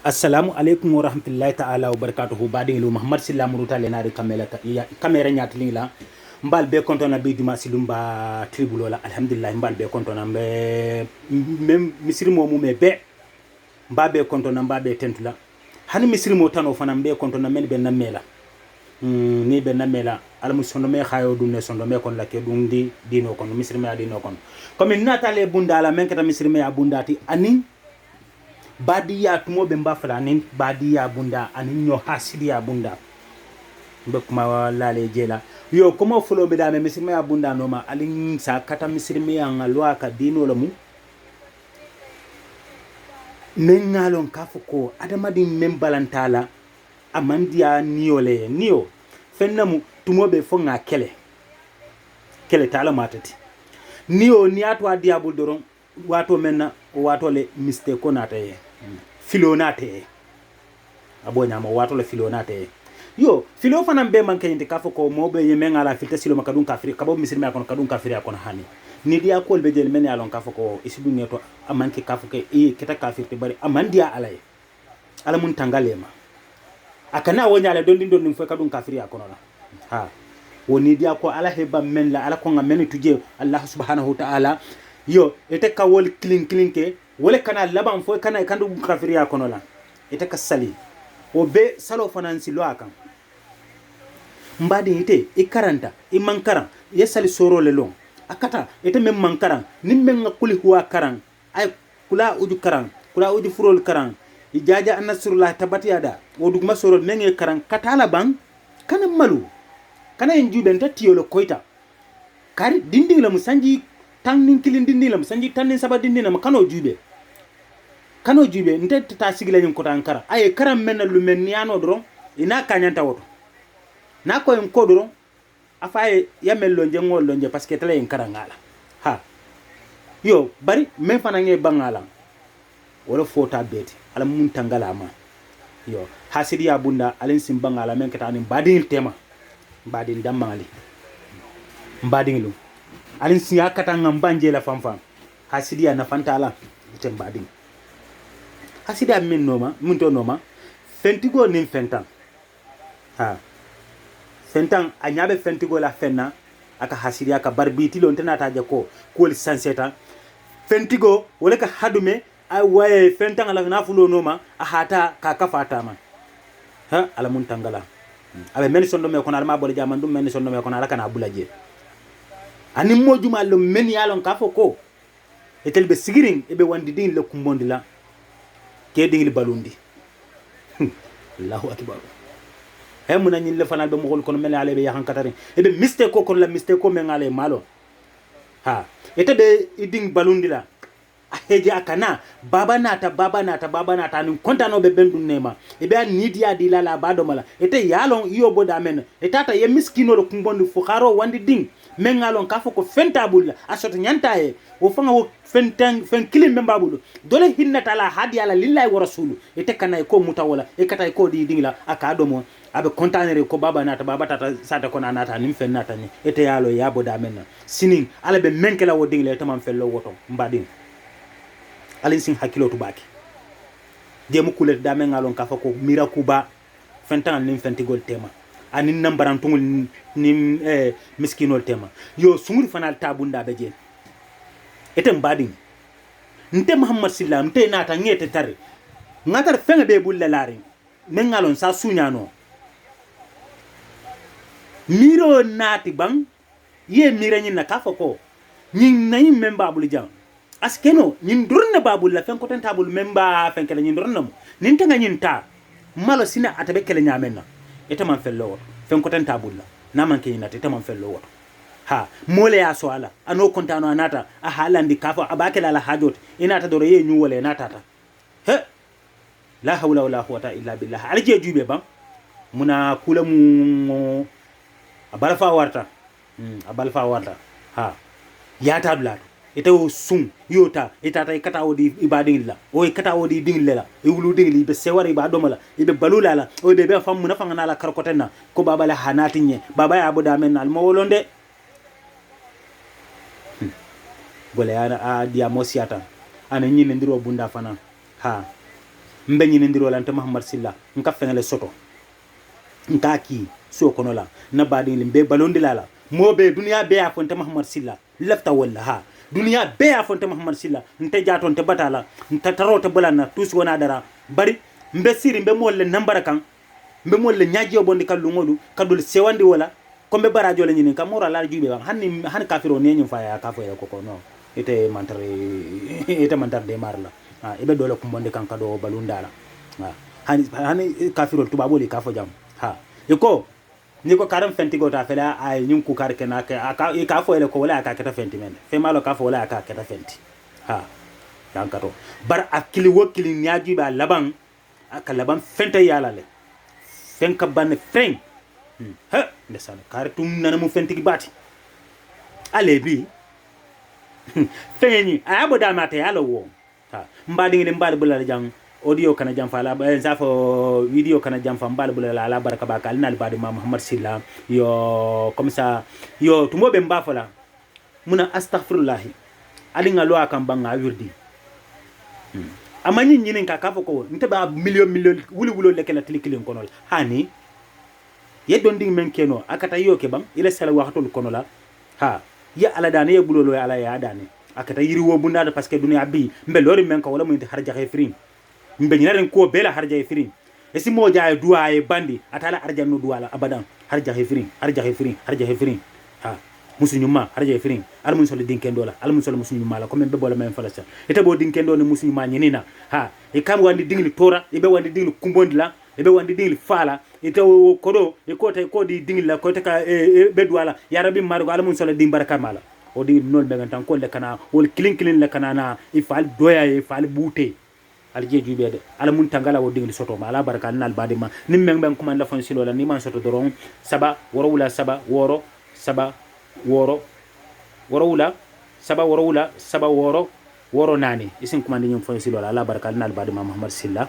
assalamu alaikum wa rahmatullahi ta'ala wa barakatuhu badin lu muhammad sallallahu muruta le nari kamera nyatli la mbal be konto na be duma silumba tribulo la alhamdulillah mbal be konto na be mem misiri mo me be mba be konto na mba be tentula hani misiri mo tano fana be konto na men be na mela ni be na mela alamu sondo me khayo dum ne sondo me kon la ke dum di dino kon misiri me dino kon comme natale bunda la men kata misiri me abundati ani badiya tumo be mba fala nin badiya bunda ani nyo hasidiya bunda be kuma lale jela yo kuma fulo be dame misirme ya bunda no ma alin sa kata misirme ya ngalwa ka dino lamu nengalon kafuko adamadi membalantala amandia niole nio fennamu tumo be fonga kele tala matati nio ni atwa diabul doron wato menna wato le mistake na taye filonate abonya mo wato le filonate yo filo fana be man kayinde kafo ko mo be yemen ala filta silo makadun kafiri kabo misiri makon kadun kafiri akon hani ni dia ko be jel men alon kafo ko isidu ngeto amanke kafo ke e keta kafirti bari amandia alay ala mun tangalema akana wonya ala dondin dondin fo kadun kafiri akon la ha woni dia ko ala heba men la ala ko ngamen tuje allah subhanahu wa ta'ala yo ete ka wol clean ke wole kana laban fo kana kandu kafiri akon la ete ka sali o be salo fanansi lo akan mbadi ite ikaranta imankaran yesali soro le long akata ite mem mankaran nimmen ngakuli huwa karan ay kula uju karan kula uju furol karan ijaja annasrullah tabatiyada wodugma soro nenge karan katala bang kana malu kana njube ntatiyo lo koita kari dinding la musanji tannin kilin dinding la musanji tannin saba dinding la kano jube nte ta sigila nyum kota ankara ay karam men lu men niano dron ina kanyanta woto na ko en kodoro afaye yamel lonje ngol lonje parce que tele en karangala ha yo bari men fana nge bangala wala fota beti ala mun tangala ma yo hasidi ya bunda alen sim bangala men katani badin tema badin damali badin lu alen sim yakata ngam banje la famfam hasidi ya nafanta ala tem badin hasidi ya min noma mun to noma fentigo nin fentan ha fentan a nyabe fentigo la fenna aka hasiri aka barbiti lon tana taje ko sanseta fentigo wala ka hadume ay waye fentan ala nafulo noma a hata ka kafata ma ha ala mun tangala abe men sondo me ko na ma bole jaman dum men sondo me ko na ala kana bulaje ani mojuma lo men yalon ka foko etel be sigiring ebe wandi din le kumbondi la ke dingil balundi allahu akbar muna ñin le fanal be mo hol kono mel ale be yahan katari e be mistake ko kon la mistake ko men ale malo ha ete be iding balundila a heje akana baba nata ni kontano be bendun nema e be nidia di la bado mala ete yalon iyo boda men etata ye miskino lo kumbondi fukharo wandi ding men ngalon kafo ko fentabulla asoto nyanta e wo fanga wo fen kilim be babulu dole hinnata la hadi ala lillahi wa rasulu ete kana ko mutawala e kata ko di dingla akado mo abe container ko baba tata sata ko nata nim fen nata ni ete yalo yabo da men sinin ala be menkela wo dingle tamam fello woto mbadin alin sin hakilo to baki de mu kulet da men ngalon kafa ko mirakuba fentan nim fentigol tema anin nambaran tungul nim miskinol tema yo sunguri fanal tabunda be je ete mbadin nte muhammad sallam nte nata ngete tare ngatar fenga be bulle lari men ngalon sa sunyano miro nati bang ye mira nyin na kafo ko nyin nayi memba bulu jam askeno nyin durna babul la fen ko tan tabul memba fen kala nyin durna mo nin tanga nyin ta malo sina atabe kala nyamenna eta man fello fen ko tan tabul la na man ke nyinata eta man fello ha mole ya so ala ano kontano anata a halandi kafo abakela la hajot ina ta doro ye nyu wala nata ta he la hawla wala quwwata illa billah alje jube bam muna kula mu abalfa warta ha yata bla ite o sun yota itata ikata odi ibadin la o ikata odi dingle la e wulu dingle be sewari ba domala ibe balula la o be be fam muna fangana la karkotenna ko baba la hanatinye baba ya abu da men al mawolonde gole ana a dia mosiata ana nyine ndiro bunda fana ha mbe ñinindiro la nte Muhammad Silla nka fengele soto nka ki so kono la na badi limbe balondi la mobe duniya be ya fonte Muhammad Silla lafta walla ha duniya be ya fonte Muhammad Silla nte jaton te batala nta tarote bulana tusi wona dara bari mbe siri mbe molle nambara kan mbe molle ñaajiyo bondi kallu ngodu kadul sewandi wala kombe barajo la ñinin kam mora la jube bang han kafiro ne ñum faya kafo ya koko no ite mantar de marla ibe dole kumbonde kan kado balundala hani kafiro tubabo li kafo jam ha iko ni ko karam fenti go ta fela ay nyum ku kar kena ka kafo ele ko wala aka keta fenti men fe malo kafo wala aka keta fenti ha dan kato bar akili wokili ñaaji ba laban aka laban fente yala le fenka ban freng ha ndesan kar tum nana mu fenti bati ale bi feni abo da mate yala wo ha mbadi ngi mbadi bulala jang audio kana jam fala zafo video kana jam fa mbal bulala la baraka ba kal nal badi ma Muhammad Silla yo comme ça yo tumobe mbafala muna astaghfirullah ali nga lo akam banga wirdi amani nyinin ka kafo ko nte ba million wuli wulo lekela tilikilin konol hani yedon ding men keno akata yo ke bam ila sala waxtul konola ha ya ala dane ye bulolo ala ya dane akata yiri wo bunda parce que dunya bi mbe lori men ko wala mu harja khefrin mbe nyaren ko bela harja khefrin e si mo jaay duwa e bandi atala harja no duwala abadan harja khefrin ha musunyuma harja khefrin al mun solo dinkendo la al mun solo musunyuma la ko men be bola men falasa ete bo dinkendo ne musunyuma nyinina ha e kam wandi dingli tora e be wandi dingli kumbondi la e be wandi dingli fala ite kodo e ko tay ko di dingli la ko te ka be duwala ya rabbi margo al mun solo dim baraka mala o di nol be ngan tan ko le kana wol kilin le kana na e fal doya e fal bute al jeju be de ala mun tangala o dingli soto mala baraka nal badima nim men ko man la fon silo la ni man soto doron saba woro wula saba woro saba woro wula saba woro wula saba woro nani isin ko man ni fon silo la baraka nal badima Muhammad Silla